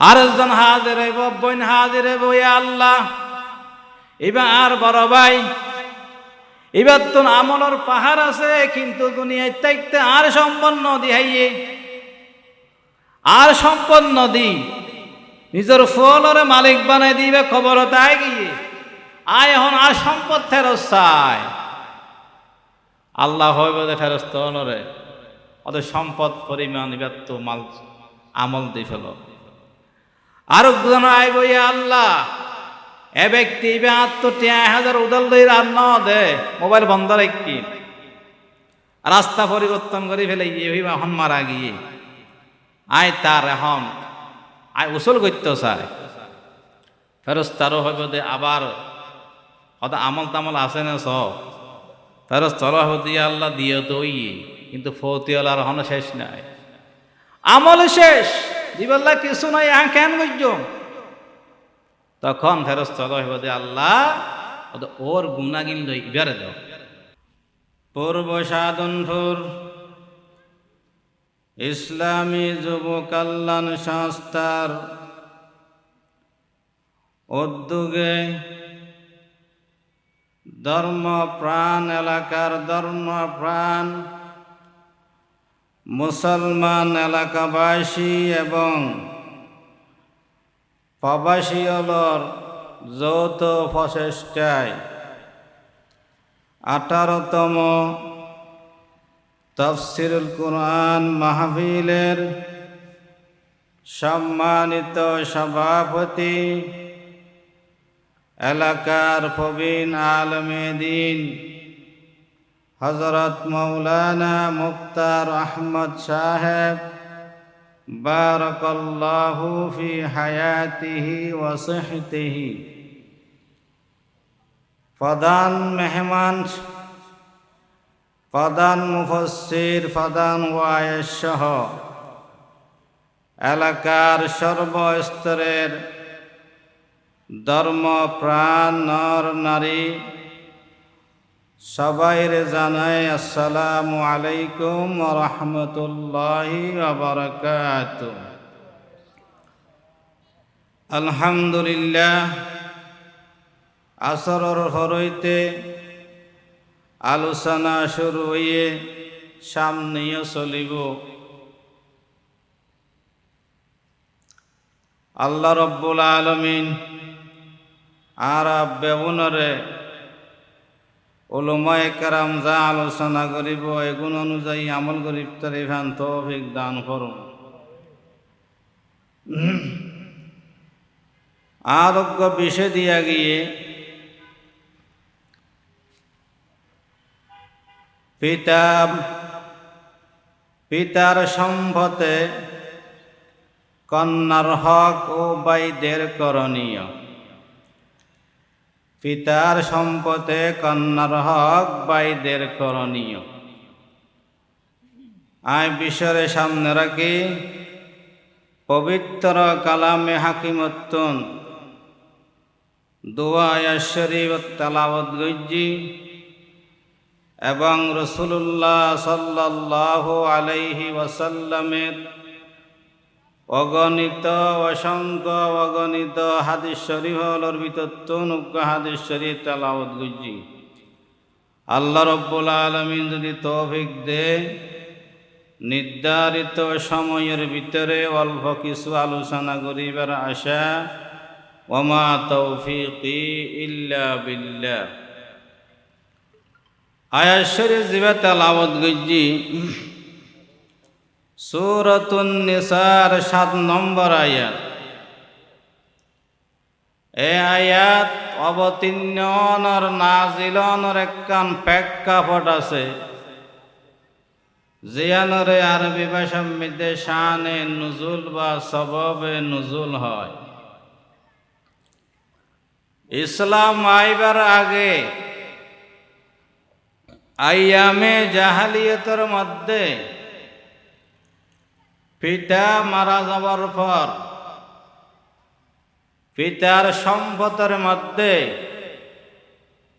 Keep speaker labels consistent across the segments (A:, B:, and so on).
A: আরেকজন হাজির হইব, বোন হাজির হইব, ইয়া আল্লাহ এবার আর বড় ভাই এবার তো আমলের পাহাড় আছে, কিন্তু দুনিয়ায় থাকতে আর সম্পদ নদী হাইয়ে, আর সম্পদ নদী নিজের ফলরে মালিক বানাই দিবে খবর তাই গিয়ে আয় এখন আর সম্পদ ফেরত চায়। আল্লাহ হইব যে ফেরস্ত হলরে ওদের সম্পদ পরিমাণ এবার তো মাল আমল দিয়ে ফেল। আর একজন আইব, ইয়া আল্লাহ এ ব্যক্তি ৭২,০০০ উদাল দিয়ে রান্না দে মোবাইল বন্ধ রাখি রাস্তা পরিবর্তন করে ফেলে গিয়ে এখন মারা গিয়ে আয় তার এখন আয় উসল করতে চায়। ফেরস্তারও হইব দে আবার হয়তো আমল তামল আছে না সব ফেরস্তারও হইব দিয়ে আল্লাহ দিয়ে তো কিন্তু ফতিওয়ালার হন শেষ নাই, আমল শেষ দিবাল্লা কিছু নাই কেন বুঝছ। তখন ফেরস্তারও হইব দে আল্লাহ ওর গুণাগিন লই ইবারে দাও। পূর্ব সাধনপুর ইসলামী যুব কল্যাণ সংস্থার উদ্যোগে ধর্মপ্রাণ এলাকার ধর্মপ্রাণ মুসলমান এলাকাবাসী এবং প্রবাসীর যৌথ প্রচেষ্টায় 18তম তাফসীরুল কুরআন মাহফিলের সম্মানিত সভাপতি এলাকার প্রবীণ আলেমে দ্বীন হযরত মাওলানা মুক্তার আহমদ সাহেব বারাকাল্লাহু ফি হায়াতিহি ওয়া সিহতিহি, প্রধান মেহমান, প্রধান মুফাসসির, প্রধান ওয়াইজ সহ এলাকার সর্বস্তরের ধর্মপ্রাণ নর নারী সবাইরে জানাই আসসালামু আলাইকুম ওয়া রাহমাতুল্লাহি ওয়া বারাকাতুহু। আলহামদুলিল্লাহ, আসরের হইতে আলোচনা শুরু হয়ে সামনেও চলিব। আল্লাহ রব্বুল আলামিন আর বেগুনরে উলামায়ে কেরাম যা আলোচনা করিব এগুণ অনুযায়ী আমল করিব তারে ভান তৌফিক দান করুন। আরোগ্য বিষয় দিয়া গিয়ে পিতার সম্পদে কন্যার হক ও বাইদের করণীয়। পিতার সম্পদে কন্যার হক বাইদের করণীয়। আয় বিষয়ের সামনে রাখি পবিত্র কালামে হাকিমতুন দুআয়ে শরীফ তেলাওয়াত গজ্জি এবং রাসূলুল্লাহ সাল্লাল্লাহু আলাইহি ওয়াসাল্লামের অগণিত অসংখ্য অগণিত হাদিস শরীফের ভিতর হাদিস শরীফ তেলাওয়াত গজ্জি। আল্লাহ রব্বুল আলামিন যদি তৌফিক দে নির্ধারিত সময়ের ভিতরে অল্প কিছু আলোচনা করিবার আশা, ওমা তৌফিকি ইল্লা বিল্লাহ। আয়াত শরীফ জিবা তেলাওয়াত গজ্জি সূরাতুন নিসার 7 নম্বর আয়াত। এই আয়াত অবতীর্ণর নাজিলনের একখান প্রেক্ষাপট আছে, জিয়ানরে আরবি ভাষার মধ্যে শানে নুজুল বা সববে নুজুল হয়। ইসলাম আইবার আগে আইয়ামে জাহালিয়তের মধ্যে পিতা মারা যাবার পর পিতার সম্পদের মধ্যে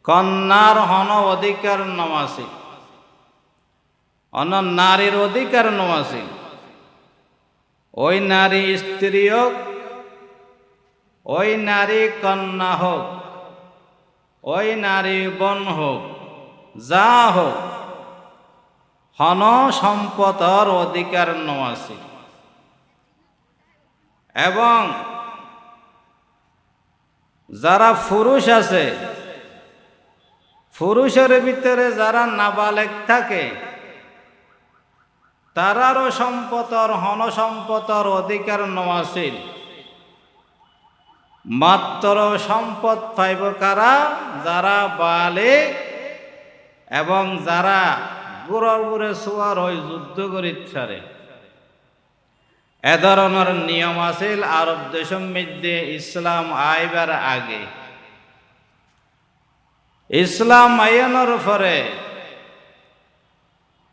A: কন্যার হন অধিকার নমাসি, অন্য নারীর অধিকার নমাসি। ওই নারী স্ত্রী হোক ওই নারী কন্যা হোক, ওই নারী বোন হোক, যা হোক, হন সম্পদর অধিকার আছে। এবং যারা পুরুষ আছে, পুরুষের ভিতরে যারা নাবালেগ থাকে, তারারও সম্পদর হন সম্পদর অধিকার আছে। মাত্র সম্পদ পাইব কারা? যারা বালেগ এবং যারা বুড়োর বুড়ে সোয়ার হয়ে যুদ্ধ করি ছাড়ে। এ ধরনের নিয়ম আছিল আরব দেশের মধ্যে ইসলাম আইবার আগে। ইসলাম আইনের পরে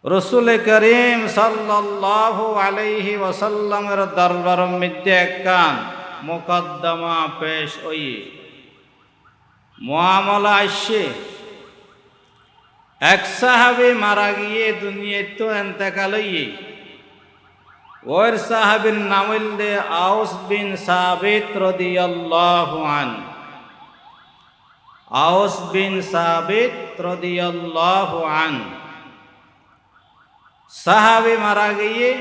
A: রসুল করিম সাল্লাল্লাহু আলাইহি ওয়াসাল্লামের দরবারের মধ্যে একখান মুকদ্দমা পেশ হই, মুআমালা আসছে। এক সাহাবী মারা গিয়ে দুনিয়া তো এন্তেকাল হইয়ে, ওর সাহাবীর নাম হইলে আউস বিন সাবিত রাদিয়াল্লাহু আনহু। আউস বিন সাবিত রাদিয়াল্লাহু আনহু সাহাবী মারা গিয়ে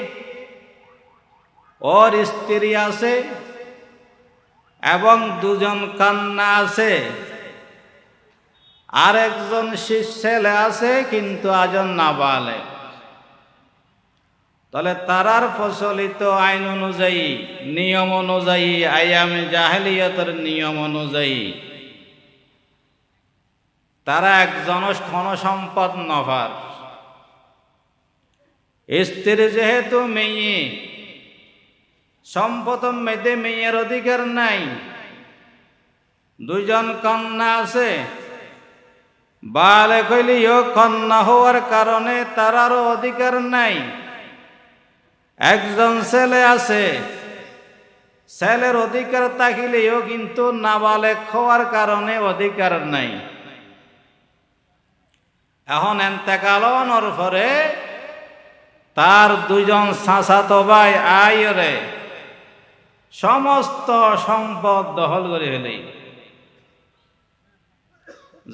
A: ওর স্ত্রী আছে এবং দুজন কন্যা আছে, আর একজন ছেলে আছে কিন্তু আজন নাবালেগ। তাহলে তারার প্রচলিত আইন অনুযায়ী, নিয়ম অনুযায়ী, আইয়ামে জাহেলিয়তের নিয়ম অনুযায়ী তারা একজন সম্পদ নফার। স্ত্রী যেহেতু মেয়ে, সম্পদ মেয়েতে মেয়ের অধিকার নাই। দুজন কন্যা আছে, বালেগ হইলেও কন্যা হওয়ার কারণে তারারও অধিকার নাই। একজন ছেলে আছে, ছেলের অধিকার থাকিলেও কিন্তু নাবালেগ হওয়ার কারণে অধিকার নাই। এখন এন্তেকালনের পরে তার দুজন চাচাতো ভাই আইরে সমস্ত সম্পদ দখল করে ফেলে।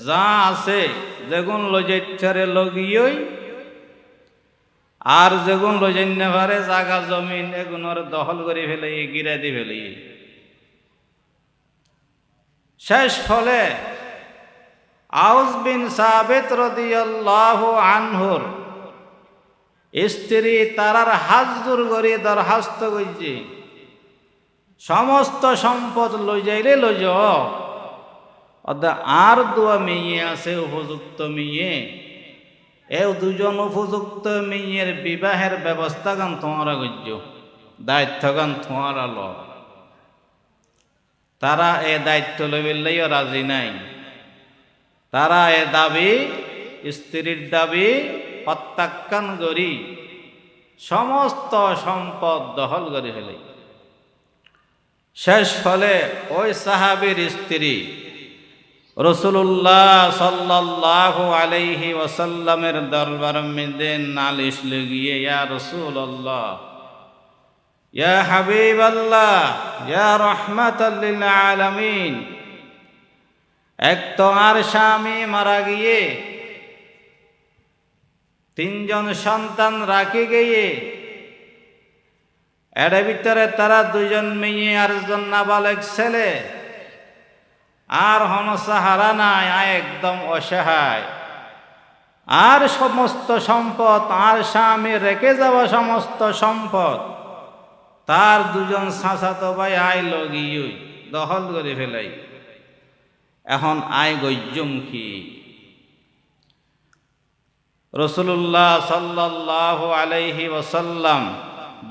A: যা আছে যেগুন লজাইচ্ছারে লগিয়ই, আর যেগুন লজাইন্যা পারে জাগা জমিন এগুনোর দখল করে ফেলে, গিরা দিয়ে ফেলে। শেষ ফলে আউস বিন সাবিত রাদিয়াল্লাহু আনহুর স্ত্রী তারার হাত জোর করে দরখাস্ত করছে, সমস্ত সম্পদ লই যাইলে লই যাও, আর দুয়া মেয়ে আছে উপযুক্ত মেয়ে, এই দুজন উপযুক্ত মেয়ের বিবাহের ব্যবস্থা গান তোমারা করছ, দায়িত্ব গান তোমারা ল। তারা এ দায়িত্ব লইলেও রাজি নাই। তারা এ দাবি, স্ত্রীর দাবি প্রত্যাখ্যান করি সমস্ত সম্পদ দখল করে ফেলে। শেষ ফলে ওই সাহাবীর স্ত্রী রাসূলুল্লাহ সাল্লাল্লাহু আলাইহি ওয়াসাল্লামের দরবারের মধ্যে নালিশ লাগিয়ে, ইয়া রাসূলুল্লাহ, ইয়া হাবিবাল্লাহ, ইয়া রাহমাতাল লিল আলামিন, এক তো আর স্বামী মারা গিয়ে তিনজন সন্তান রাখি গিয়ে, এর ভিতরে তারা দুজন মেয়ে আর একজন নাবালেগ ছেলে, আর হন সাহারা নাই, একদম অসহায়। আর সমস্ত সম্পদ, আর স্বামী রেখে যাওয়া সমস্ত সম্পদ তার দুজন চাচাতো ভাই আই লগিয়ে দখল করে ফেলাই। এখন আয় গজ্জম কি? রাসূলুল্লাহ সাল্লাল্লাহু আলাইহি ওয়াসাল্লাম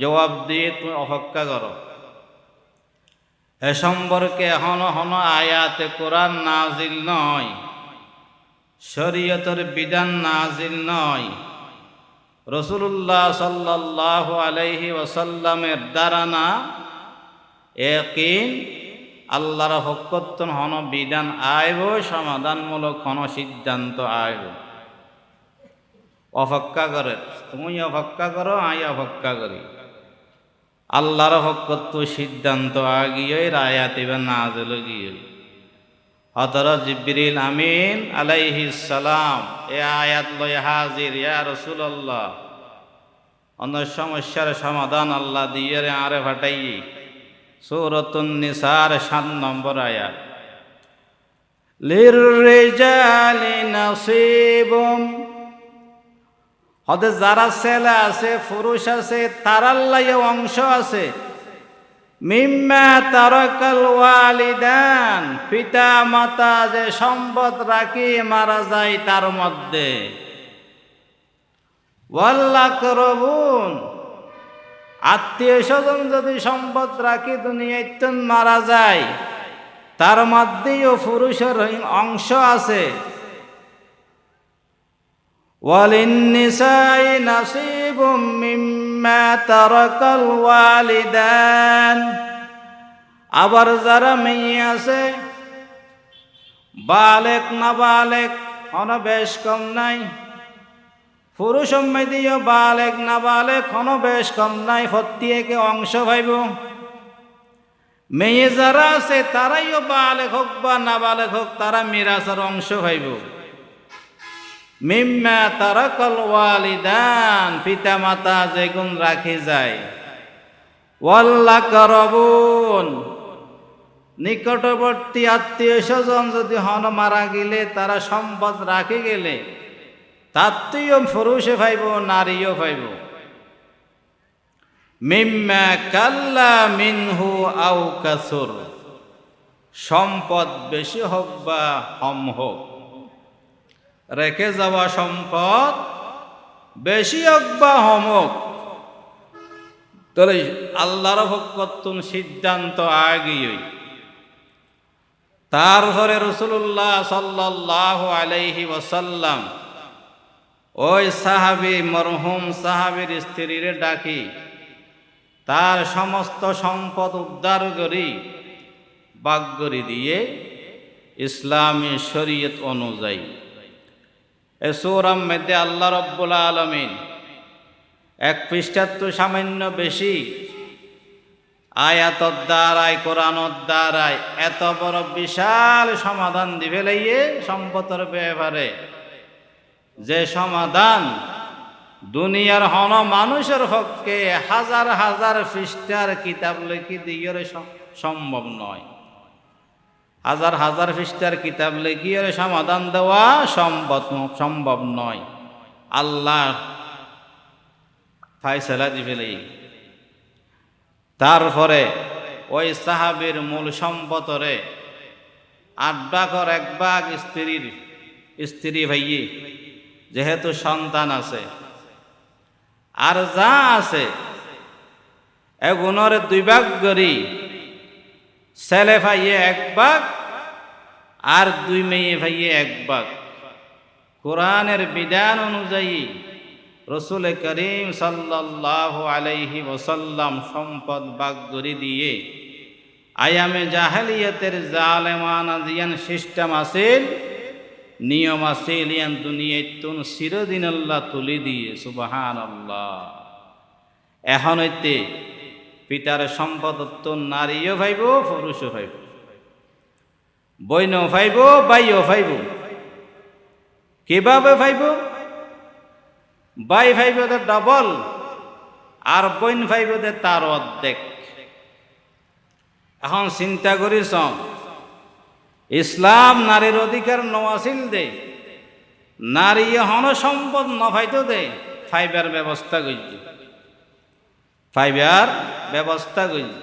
A: জবাব দিয়ে তুমি অপেক্ষা করো, এ সম্পর্কে হন আয়াতে কোরআন নাজিল নয়, শরীয়তের বিধান নাজিল নয়। রাসূলুল্লাহ সাল্লাল্লাহু আলাইহি ওয়াসাল্লামের ধারণা ইয়াকিন আল্লাহর হকতন হন বিধান আইব, সমাধানমূলক হন সিদ্ধান্ত আইব। অপেক্ষা করে, তুমি অপেক্ষা করো, আই অপেক্ষা করি। আল্লাহর হকত সিদ্ধান্ত আগিয়ে আয়াত এবার নাযিল গিয়ে হযরত জিবরিল আমিন আলাইহিস সালাম এ আয়াত লয় হাজির ইয়া রাসূলুল্লাহ অন্য সমস্যার সমাধান আল্লাহ দিয়ে আরে ফাটাই সূরাতুন নিসার 7 নম্বর আয়াত লিররিজালি নাসিবুম হতে যারা ছেলে আছে পুরুষ আছে তার আল্লাহর অংশ আছে মিম্মা তারাকাল ওয়ালিদান পিতা মাতা যে সম্পদ রাখি মারা যায় তার মধ্যে ওয়াল্লাকরবুন আত্মীয় স্বজন যদি সম্পদ রাখি দুনিয়াতে মারা যায় তার মধ্যেও পুরুষের অংশ আছে ওয়ালিন্নিসাই নাসিবুম মিম্মা তারাকাল ওয়ালিদান আবার যারা মেয়ে আছে বালেক না বালেক কোনো বেশ কম নাই পুরুষ মেয়েদিও বালেক না বালেক কোনো বেশ কম নাই প্রত্যেকে অংশ পাইব মেয়ে যারা আছে তারাইও বালেক হোক বা না বালেক হোক তারা মিরাসের অংশ পাইব মিম্মা তারাকাল ওয়ালিদান পিতা মাতা যেগুন রাখি যায় ওয়াল্লাকরবুন নিকটবর্তী আত্মীয় স্বজন যদি হন মারা গেলে তারা সম্পদ রাখি গেলে তাত্ত্বীয় পুরুষে পাইব নারীও পাইব মিম্মা কাল্লা মিনহু আও কাসুর সম্পদ বেশি হোক বা কম হোক রেখে যাওয়া সম্পদ বেশি হোক বা কম হোক তাহলে আল্লাহর পক্ষতুন সিদ্ধান্ত আগিয়ে তারপরে রাসূলুল্লাহ সাল্লাল্লাহু আলাইহি ওয়াসাল্লাম ওই সাহাবী মরহুম সাহাবীর স্ত্রীরে ডাকি তার সমস্ত সম্পদ উদ্ধার করি ভাগ করে দিয়ে ইসলামী শরীয়ত অনুযায়ী এ সূরার মধ্যে আল্লাহ রাব্বুল আলামিন এক পৃষ্ঠার তো সামান্য বেশি আয়াতর দ্বারায় কোরআনের দ্বারায় এত বড় বিশাল সমাধান দিবে লাইয়ে সম্পদের ব্যাপারে যে সমাধান দুনিয়ার হন মানুষের পক্ষে হাজার হাজার পৃষ্ঠার কিতাব লিখি দিয়ে সম্ভব নয় হাজার হাজার পৃষ্ঠার কিতাব লিখিয়ে সমাধান দেওয়া সম্ভব নয় আল্লাহ ফায়সালা দিবেলে তারপরে ওই সাহাবীর মূল সম্পদরে 8 ভাগের 1 ভাগ স্ত্রী ভাইয়ে যেহেতু সন্তান আছে আর যা আছে এগুলোর 2 ভাগ করি ছেলে ভাইয়ে 1 ভাগ আর 2 মেয়ে ভাইয়ে 1 ভাগ কোরআনের বিধান অনুযায়ী রাসূল করিম সাল্লাল্লাহু আলাইহি ওয়াসাল্লাম সম্পদ ভাগ করে দিয়ে আয়ামে জাহেলিয়াতের জালেমানা জিয়ান সিস্টেম আছে নিয়ম আছে লিয়ান দুনিয়াতুন চিরদিন আল্লাহ তুলি দিয়ে সুবহানাল্লাহ এখন হইতে পিতার সম্পদ তো নারীও ভাইব পুরুষও ভাইব বইনও ভাইব বাইও ভাইব কিভাবে ভাইব বাই ভাইব ডবল আর বইন ভাইব তার অর্ধেক এখন চিন্তা করিস ইসলাম নারীর অধিকার নওয়াসিল দে নারী হন সম্পদ নভাইতো দে ফাইবার ব্যবস্থা করছে ফাইবার ব্যবস্থা করছে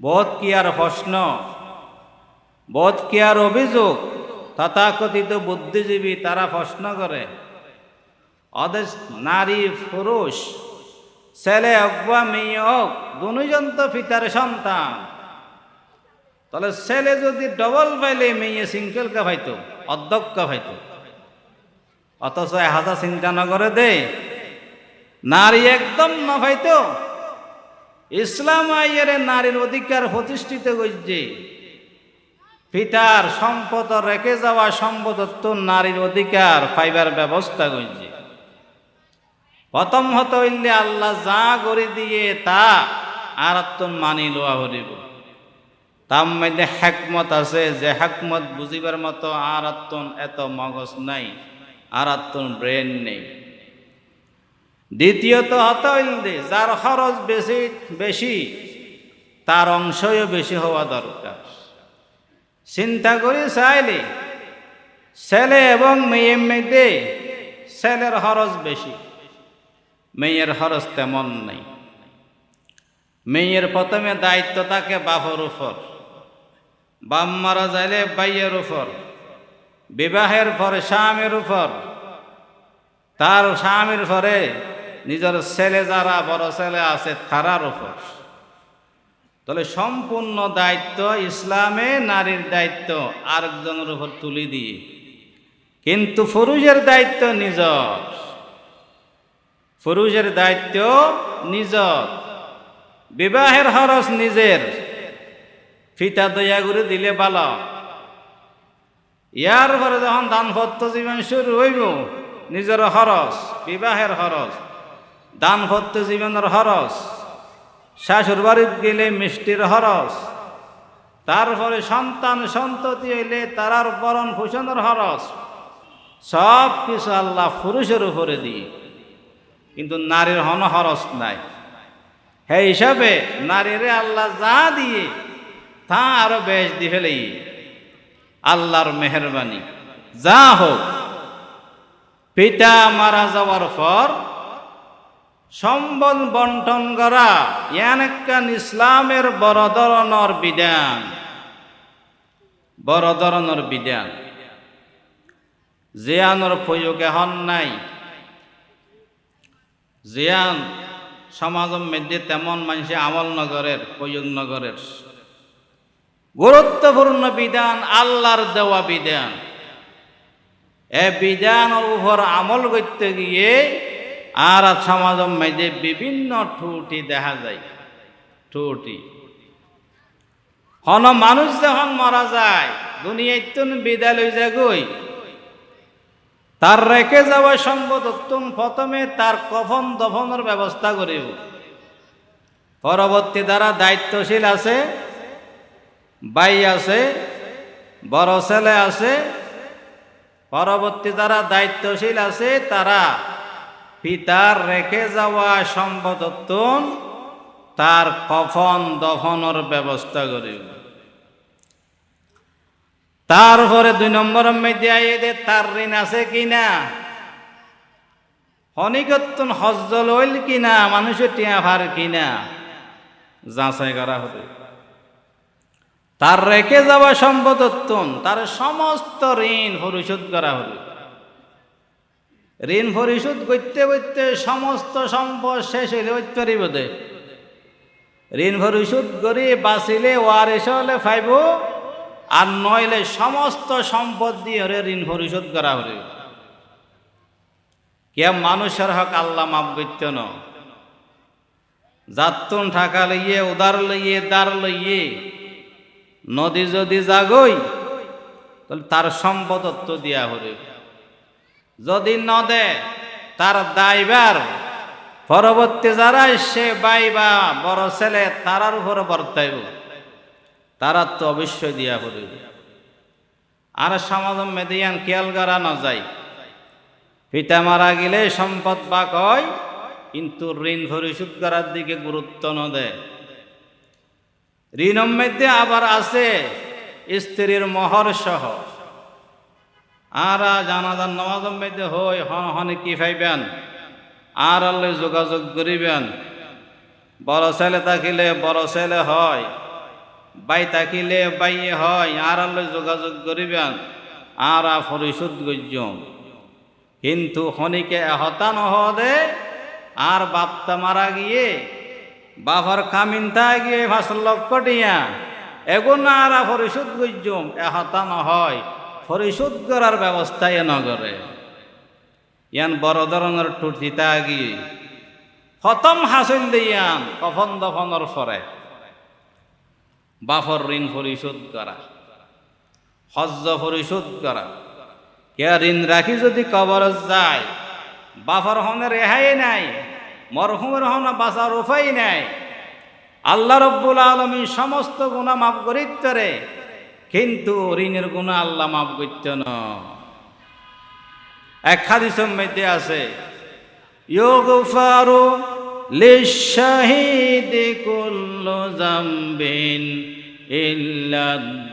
A: বোধ কি আর প্রশ্ন বোধ কি আর অভিযোগ তথাকথিত বুদ্ধিজীবী তারা প্রশ্ন করে অদেশ নারী পুরুষ ছেলে হোক বা মেয়ে হোক দুজন তো পিতার সন্তান তাহলে ছেলে যদি ডবল পাইলে মেয়ে সিঙ্গেল কা ভাইতো অর্ধক কা ভাইতো অথচ 1000 চিন্তা না করে দে নারী একদম না ভাইতো ইসলাম আইয়ের নারীর অধিকার প্রতিষ্ঠিত করছে পিতার সম্পদ রেখে যাওয়া সম্পদ তো নারীর অধিকার পাইবার ব্যবস্থা করছে প্রথম হতে হইলে আল্লাহ যা করে দিয়ে তা আর মানি লোয়া হরিব। তার মধ্যে হ্যাকমত আছে, যে হ্যাকমত বুঝিবার মতো আর এত মগজ নাই, আর ব্রেন নেই। দ্বিতীয়ত হতে হইলে যার খরচ বেশি বেশি তার অংশও বেশি হওয়া দরকার। চিন্তা করে চাইলে ছেলে এবং মেয়ের মধ্যে ছেলের খরচ বেশি, মেয়ের খরচ তেমন নেই। মেয়ের প্রথমে দায়িত্ব থাকে বাপের উপর, বাপ মারা যাইলে ভাইয়ের উপর, বিবাহের পরে স্বামীর উপর, তার স্বামীর পরে নিজের ছেলে যারা বড় ছেলে আছে তারার উপর। তাহলে সম্পূর্ণ দায়িত্ব ইসলামে নারীর দায়িত্ব আরেকজনের উপর তুলে দিয়ে, কিন্তু পুরুষের দায়িত্ব নিজর, পুরুষের দায়িত্ব নিজর, বিবাহের খরচ নিজের, ফিতা দয়া করে দিলে ভালো। ইয়ার পরে যখন দানপত্র জীবন শুরু হইব, নিজের খরচ, বিবাহের খরচ, দানপত্র জীবনের খরচ, শাশুর বাড়িতে গেলে মিষ্টির খরচ, তারপরে সন্তান সন্ততি হইলে তারার বরণ পোষণের খরচ, সব কিছু আল্লাহ পুরুষের উপরে দিয়ে, কিন্তু নারীর হন খরচ নাই। সেই হিসাবে নারীরে আল্লাহ যা দিয়ে তা আরো বেশ দি ফেলেই, আল্লাহর মেহরবানি। যা হোক, পিতা মারা যাওয়ার পর সম্বল বন্টন করা ইয়ানেকান ইসলামের বড় ধরনের বিধান, বড় ধরনের বিধান। জিয়ানোর প্রয়োগে হন নাই, জিয়ান সমাজের মধ্যে তেমন মানুষে আমল নগরের, প্রয়োগ নগরের। গুরুত্বপূর্ণ বিধান আল্লাহর দেওয়া বিধান। এ বিধানের উপর আমল করতে গিয়ে আর সমাজের মধ্যে বিভিন্ন ত্রুটি দেখা যায়। ত্রুটি হন মানুষ যখন মারা যায়, দুনিয়ায় বিদায় লই যায় গই, তার রেখে যাওয়া সম্পদ প্রথমে তার কফন দফনের ব্যবস্থা করিব। পরবর্তী দ্বারা দায়িত্বশীল আছে, ভাই আছে, বড় ছেলে আছে, পরবর্তী যারা দায়িত্বশীল আছে তারা পিতার রেখে যাওয়া সম্পদ তার কফন দফনের ব্যবস্থা করিব। তারপরে 2 নম্বরের মধ্যে আইয়ে তার ঋণ আছে কিনা, হনিকত্তন হজ্জ লইল কিনা, মানুষের টিয়া ভার কিনা যাচাই করা হবে। তার রেখে যাওয়া সম্পদ তার সমস্ত ঋণ পরিশোধ করা হবে। ঋণ পরিশোধ করতে করতে সমস্ত সম্পদ শেষ হইলে হইতে পারিব দে। ঋণ পরিশোধ করে বাঁচিলে ওয়ারিশ হলে পাইব, আর নইলে সমস্ত সম্পদ দিয়ে ঋণ পরিশোধ করা হবে। কে মানুষের হক আল্লাহ মাফ করতে ন, যাতুন টাকা লইয়ে, উদার লইয়ে, দার লইয়ে নদী যদি জাগই, তাহলে তার সম্পদ দিয়া হবে। যদি নদে তার দায়বার পরবর্তী যারা সে বাইবা বড় ছেলে তারার উপরে বর্তাইব, তারা তো অবশ্যই দিয়া পড়িবে। আর সমাজ মেদিয়ান খেয়াল করা না যায়, পিতা মারা গেলে সম্পদ বাক হয়, কিন্তু ঋণ পরিশোধ করার দিকে গুরুত্ব ন দেয়। ঋণের মধ্যে আবার আছে স্ত্রীর মহর সহ। আর জানাজার নামাজের মধ্যে হই হনে কি পাইবেন, আর আল্লাহ যোগাযোগ করিবেন। বড় ছেলে থাকিলে বড় ছেলে হয়, বাই থাকিলে বাইয়ে হয়, আর আল্লাহ যোগাযোগ করিবেন, আর পরিশোধ গজ্য। কিন্তু হনিকে হতা নহদে, আর বাপটা মারা গিয়ে বাবার কামিনটা গিয়ে 5 লক্ষ টিয়া এগুন আর পরিশোধ গজ্য এহতা নহয়, পরিশোধ করার ব্যবস্থাই নগরে। ইয়ান বড় ধরনের টুটিতা গিয়ে খতম হাসিল দিয়ান কফন দফনের পরে বাফর ঋণ পরিশোধ করা, হজ্জ পরিশোধ করা। কে ঋণ রাখি যদি কবর যায়, বাফার হনে রেহাই নাই, মরহুমের হনে বাঁচার উপায় নাই। আল্লাহ রব্বুল আলামিন সমস্ত গুনাহ মাফ করিতে পারে, কিন্তু ঋণের গুনাহ আল্লাহ মাফ করতে না। এক হাদিসের মধ্যে আছে, ইউগফারু লিশ-শাহীদি কুল্লু যামবিন ইল্লা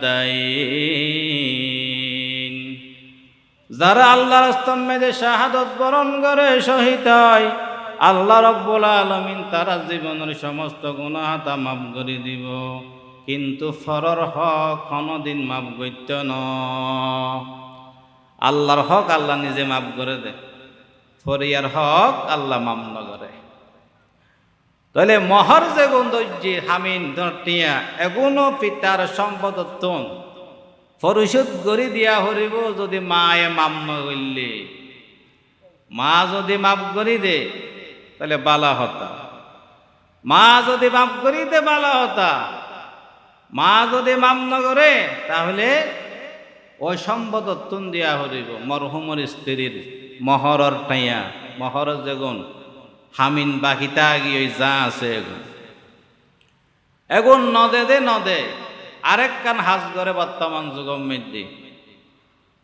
A: দাইন। যারা আল্লাহর রাস্তার মধ্যে শাহাদত বরণ করে শহীদ হয়, আল্লাহ রব্বুল আলামিন তারা জীবনের সমস্ত গুনাহ তা মাফ করে দিব, কিন্তু ফরর হক কোনদিন মাফ করতে না। আল্লাহর হক আল্লাহ নিজে মাফ করে দেয়, ফরিয়ার হক আল্লাহ মাফ না করে। তাহলে মহর যে গন্ধজি হামিন ধরটিয়া এগুনো পিতার সম্পদত্তন পরিশোধ করে দিয়া হরিব যদি মায়ে মাপ না করলে। মা যদি মাপ করি দে তাহলে বালা হতা, মা যদি মাপ করি দে বালা হতা। মা যদি মাপ না করে তাহলে ওই সম্পদত্তন দিয়া হরিব মরহুমর স্ত্রীর মহরর টাইয়া, মহরর যেগুন হামিন বাকিতা গিয়ে যা আছে এগুন নদে দে নদে। আরেক কান হাজ করে বর্তমান যুগম মধ্যে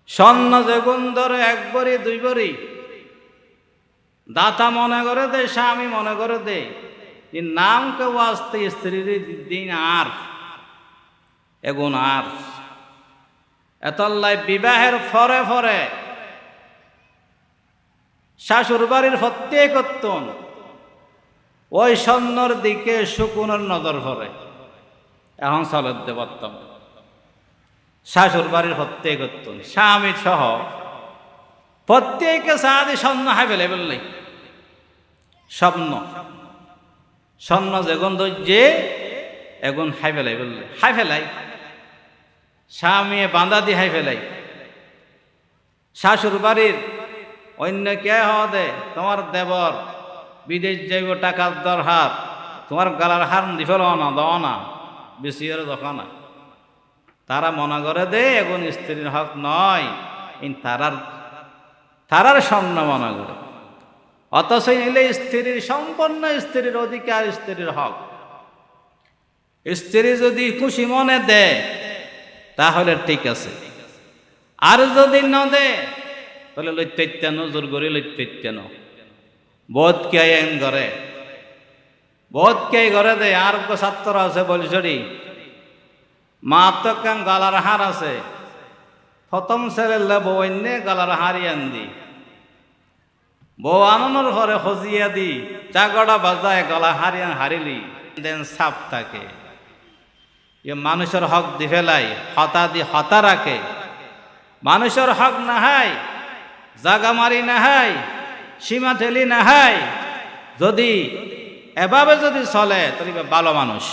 A: স্বর্ণ যেগুন ধরে এক বড়ি দুই বড়ি দাতা মনে করে দে, স্বামী মনে করে দে, নাম কেউ আসতে স্ত্রীর দিন আর এগুন আর এতল্লাই বিবাহের ফরে ফরে শাশুর বাড়ির প্রত্যেক করতন ওই স্বর্ণর দিকে শকুনের নজর পড়ে। এখন চলত দে বর্তমান শাশুর বাড়ির প্রত্যেক করতন স্বামী সহ প্রত্যেকে সাহায্যে স্বর্ণ হাই ফেলে বললে স্বপ্ন স্বর্ণ যেগুন ধৈর্যে এগুন হাই ফেলাই বললে হাই ফেলাই স্বামী বাঁধা দিয়ে হাই ফেলাই। শাশুর বাড়ির অন্য কে হওয়া দে তোমার দেবর বিদেশ যাইব টাকার দরহার, তোমার গালার হার দিফেল না দাও না বেশি আর দখা না। তারা মনে করে দে এখন স্ত্রীর হক নয়, তারার স্বর্ণ মনে করে। অথচ নিলে স্ত্রীর সম্পন্ন স্ত্রীর অধিকার, স্ত্রীর হক। স্ত্রী যদি খুশি মনে দেয় তাহলে ঠিক আছে, আর যদি ন দে তাহলে লইতেন জোর করে লইতেন বোধ কে ঘরে বোধ কে ঘরে দে। আর ছাত্র আছে বলছড়ি মা তো কাম গালার হার আছে, প্রথম ছেলে বউ এনে গালার হারি আন দি, বউ আনন্দের ঘরে সজিয়া দি চাগড়া বাজায় গলা হারিয়ান হারিলি দেন সাপ থাকে। মানুষের হক দি ফেলাই হতা দি হতা রাখে। মানুষের হক না হয় জাগা মারি না হয় সীমা ঠেলি না হয়, যদি এভাবে যদি চলে তাহলে ভালো মানুষ,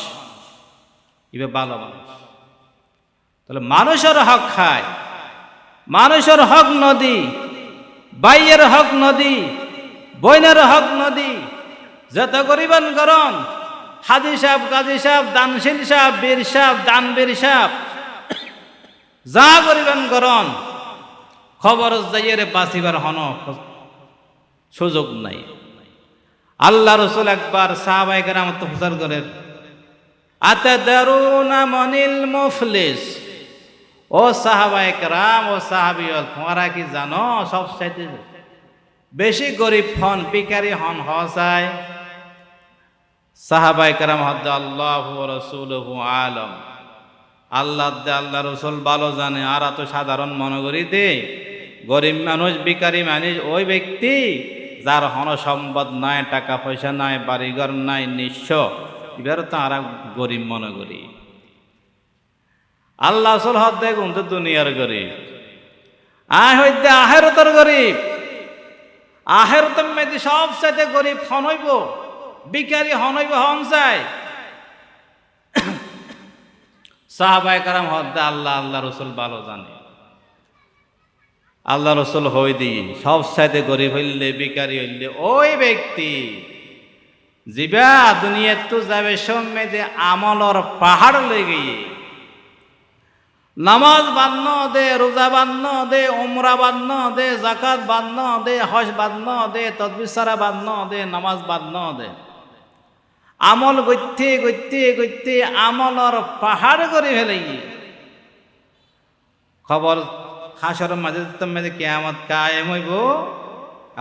A: ইবে ভালো মানুষ। তাহলে মানুষের হক খায়, মানুষের হক নদী, বাইয়ের হক নদী, বইনের হক নদী। যত গরিবান গরম হাজি সাহেব, গাজী সাহেব, দানশীল সাহেব, বীর সাহেব, দানবীর সাহেব যা গরিবান গরম খবর যাইয়ের বাঁচিবার হন সুযোগ নাই। আল্লাহ রসুল একবার সাহাবায়ে কেরাম প্রচার করেন, আতাদারুনা মানিল মুফলিস, ও সাহাবায়ে কেরাম ও সাহাবিয়ত তোমরা কি জানো সবচাইতে বেশি গরিব হন ভিখারি হন হওয়া যায়? সাহাবায়ে কেরাম হদ্দ আল্লাহু ওয়া রাসূলুহু আলাম, আল্লাহ রসুল ভালো জানে। আর এত সাধারণ মনে করি দে গরিব মানুষ ভিখারি মানুষ ওই ব্যক্তি যার হন সম্পদ নাই, টাকা পয়সা নাই, বাড়িঘর নাই, নিঃস্ব, এবার তো আর গরিব মনে করি। আল্লাহ রসুল হদ্দে কিন্তু দুনিয়ার গরিব, হইতে আহেরতর গরিব। আহেরতর মেয়েদি সব চাইতে গরিব হন হইব, ভিখারি হন হইব, হন চায়। সাহাবায়ে কেরাম হদ্দে আল্লাহ রসুল ভালো জানে। আল্লাহ রসুল হই দি সব চাইতে গরিব হইলে ভিখারি হইলে ওই ব্যক্তি জিবা দুনিয়াত তো যাবে সমেদে আমলর পাহাড় লই গিয়ে নামাজ বান্ন দে, রোজা বান্ন দে, উমরা বান্ন দে, জাকাত বান্ন দে, হজ বান্ন দে, তদবির সারা বান্ন দে, নামাজ বান্ন দে। আমল গইতে গইতে গইতে আমলর পাহাড় করে ফেলাই। খবর হাসর মাঝে কিয়ামত কায়েম হইব।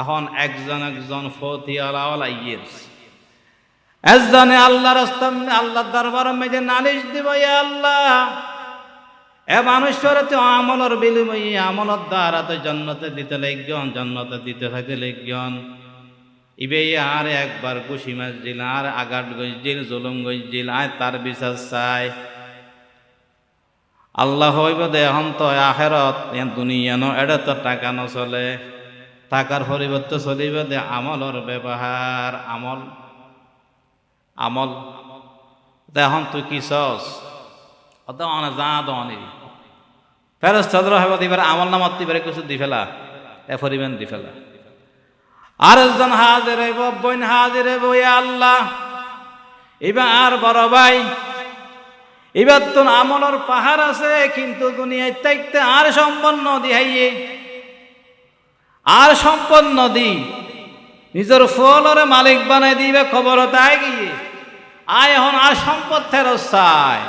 A: এখন একজন একজন ফতিওয়ালা ইয়ের একজনে আল্লাহর আল্লাহ দরবার মেঝে নালিশ দিব, ইয়া আল্লাহ এ মানুষের তো আমলর বিনিময়ে আমলর দ্বারা তো জন্নতে দিতে লাগজন, জন্নতে দিতে থাকে লাগজন। ইবে আর একবার খুশি মাসজিল আর আঘাত গইজিল, জুলুম গইজিল, আয় তার বিচার চাই। আল্লাহ হইব দে এখন তো আখেরত দুনিয়া ন, এটা তো টাকা ন চলে, টাকার পরিবর্তে চলিব দে আমলর ব্যবহার। আমল আমল এখন তুই কি চস অত অনেক যা দনি ফেরস্তাদের হইব দিবার আমল নামাত দিবারে কিছু দি ফেলা, এ পরিমাণ দি ফেলা। আরেকজন হাজির হইব, বইন হাজির হইব, ইয়া আল্লাহ এবার বড় ভাই এবার তো আমলর পাহাড় আছে, কিন্তু দুনিয়ায় থাকতে আর সম্পন্ন দিহাইয়ে, আর সম্পন্ন দি নিজের ফলরে মালিক বানাই দিবে। খবর তাই গিয়ে আয় এখন আর সম্পদ ফেরত চায়।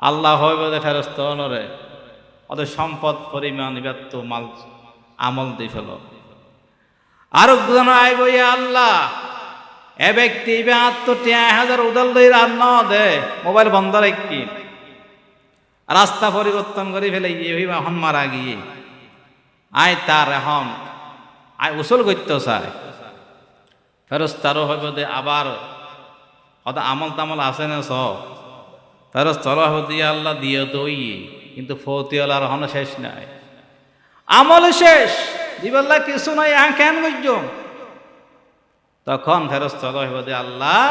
A: আল্লাহ হইব যে ফেরস্ত হলরে ওদের সম্পদ পরিমাণ এবার তো মাল আমল দি ফেল। আরো জন আইব, ইয়া আল্লাহ এ ব্যক্তি এবার আত্মটিয়া 1000 উদাল দই রান্না দে, মোবাইল বন্ধ রাখি রাস্তা পরিবর্তন করে ফেলে এখন মারা গিয়ে আয় তার এখন আয় উসল করতে চায়। ফেরস্তারও হইব দে আবার হয়তো আমল তামল আছে না সব ফেরস্তার হইব দিয়ে আল্লাহ দিয়ে তো কিন্তু ফতিওয়ালার হন শেষ নাই, আমল শেষ দিবাল্লা কিছু নাই, কেন বুঝছ। তখন ফেরস্তার হইব দে আল্লাহ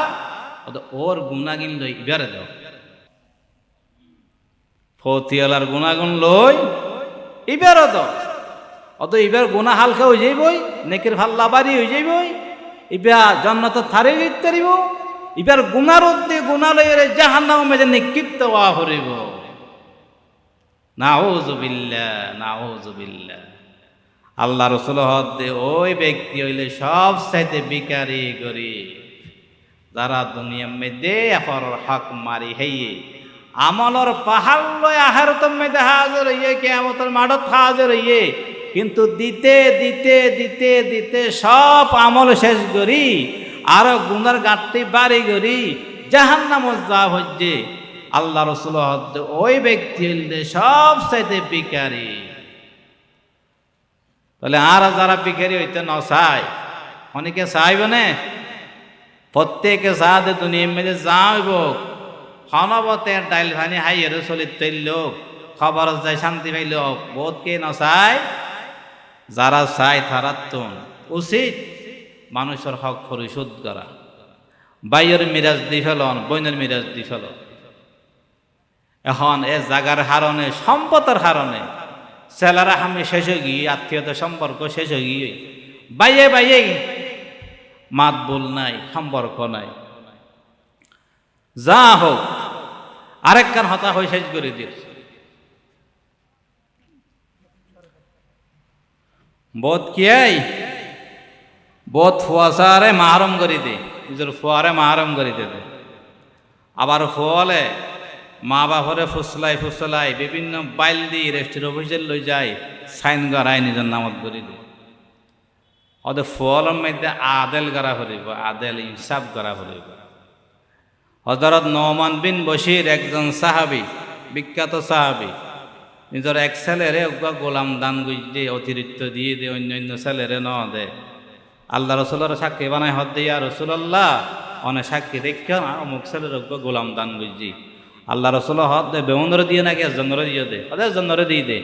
A: ওর গুণাগুণ লই ইবারে দাও। ফতিওয়ালার গুণাগুণ লই ইবারও দাও। অত এবার গুণা হালকা হয়ে যাইবই, নেকের ভাল্লা বাড়ি হয়ে যাইবই, এবার জান্নাত থারে দিতে দিব। এবার গুনার উদ্দে গুণা লইয়ে জাহান্নাম মেজে নিক্ষিপ্ত হওয়া হরিব। নাউযুবিল্লাহ নাউযুবিল্লাহ। আল্লাহ রাসূল হদে ওই ব্যক্তি হইলে সব চাইতে বিকারি গরিব, যারা দুনিয়ার মধ্যে এফর হক মারি হইয়ে আমলর পাহাড় লয় আখিরাতের মধ্যে হাজির হইয়ে কিয়ামতের মাঠত হাজির হইয়ে, কিন্তু দিতে দিতে দিতে দিতে সব আমল শেষ করি আরো গুনার গাঁটটি বাড়ি করি জাহান্নামে যা হচ্ছে। আল্লাহ রাসূল ওই ব্যক্তি হইলে সব চাইতে বিকারি। তাহলে আর যারা বিকারি হইতে ন চায় অনেকে চাইব না, প্রত্যেকে চা দে দুনিয়ার মধ্যে যা হইব হনবতে ডাইল ভানি হাইয়ের চলিত লোক খবর যায় শান্তি পাইল বহুত কে ন চায়। যারা চায় তারা তো উচিত মানুষের হক পরিশোধ করা। বাইয়ের মিরাজ দি ফেলন, বইনের মিরাজ দি ফেল। এখন এ জাগার হারণে সম্পদের হারণে ছেলেরা আমি শেষ হয়ে গিয়ে আত্মীয়তার সম্পর্ক শেষ হয়ে গিয়ে বাইয়ে বাইয়ে মাত বল নাই, সম্পর্ক নাই। যা হোক আরেকখান হতা হয়ে শেষ করে দিস। বোধ কিয়াই বোধ ফুয়াশারে মাহরম করি দে, নিজের ফুয়ারে মাহরম করি দে। আবার ফুয়ালে মা বাপরে ফুসলাই ফুসলাই বিভিন্ন বাইল দিয়ে রেস্টের অফিসে লই যায়, সাইন করায় নিজের নামত করি দে। ওদের ফুয়ালের মধ্যে আদেল করা ফুরিব, আদেল ইনসাফ করা ফুরিব। হযরত নোমান বিন বশির একজন সাহাবী, বিখ্যাত সাহাবী, নিজের এক ছেলেরে গোলাম দান গুজে অতিরিক্ত দিয়ে দে, অন্য অন্য ছেলেরে ন দে। আল্লাহ রসুলের সাক্ষী বানায় হদ দিয়া রসুল্লাহ অনেক সাক্ষী দেখে অমুক ছেলের গোলাম দান গুজি। আল্লাহ রসুল হদ দে বেমনরে দিয়ে নাকি একজনরে দিয়ে দে, একজনরে দিয়ে দে।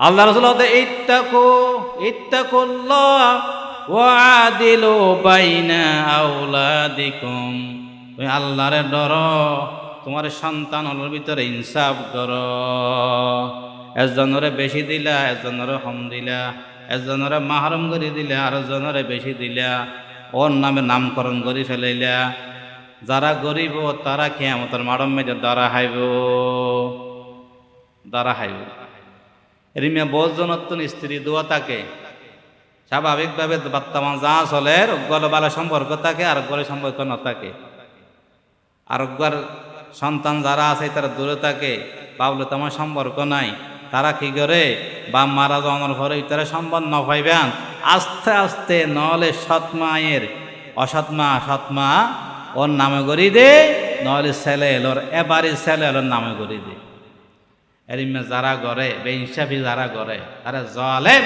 A: আল্লাহ রসুল হদ ইত্তাকু ইত্তাকুল্লাহ ওয়া আদিলু বাইনা আওলাদিকুম, তুমি আল্লাহরে ডরো, তোমার সন্তানের ভিতরে ইনসাফ করো। একজনরে বেশি দিলা, একজনরে কম দিলা, একজনরে মাহরম করে দিলা, আর একজনরে বেশি দিলা, ওর নামে নামকরণ করে ফেলাইলা। যারা গরিব তারা কিয়ামতের মাড়ম মেজে দাঁড়া হাইব এরিমিয়া বোঝনত্তন স্ত্রী দোয়া থাকে স্বাভাবিকভাবে বর্তমান যা চলে গলে বালা সম্পর্ক থাকে আর গলে সম্পর্ক ন থাকে আরোগ্যর সন্তান যারা আছে তারা দূরে থাকে বাবলে তোমার সম্পর্ক নাই তারা কি করে বা মারা যাওয়ার পরে তারা সম্পদ ন পাইবেন আস্তে আস্তে নহলে সৎমায়ের সৎমা ওর নামে গড়ি দে নহলে ছেলে এলোর এবারে ছেলে এলোর নামে গড়ি দে এরিমে যারা গড়ে বেইনসাফি যারা গড়ে তারা জালেম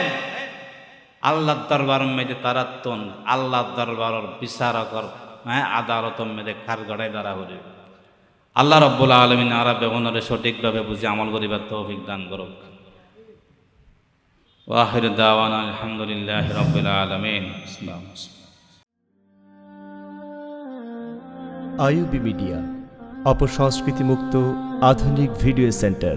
A: আল্লাহর দরবার মেয়েদে তারা তন আল্লাহর দরবারের বিচারকর আদালত মেয়েদে খার গড়াই দ্বারা হরিব আল্লাহ রব্বুল আলমিন আরা বেগুনরে সঠিকভাবে বুঝে আমল করিবার তৌফিক দান করুক ওয়াহির দাওয়ানা আলহামদুলিল্লাহি রাব্বিল আলামিন
B: আইইউবি মিডিয়া অপসংস্কৃতি মুক্ত আধুনিক ভিডিও সেন্টার।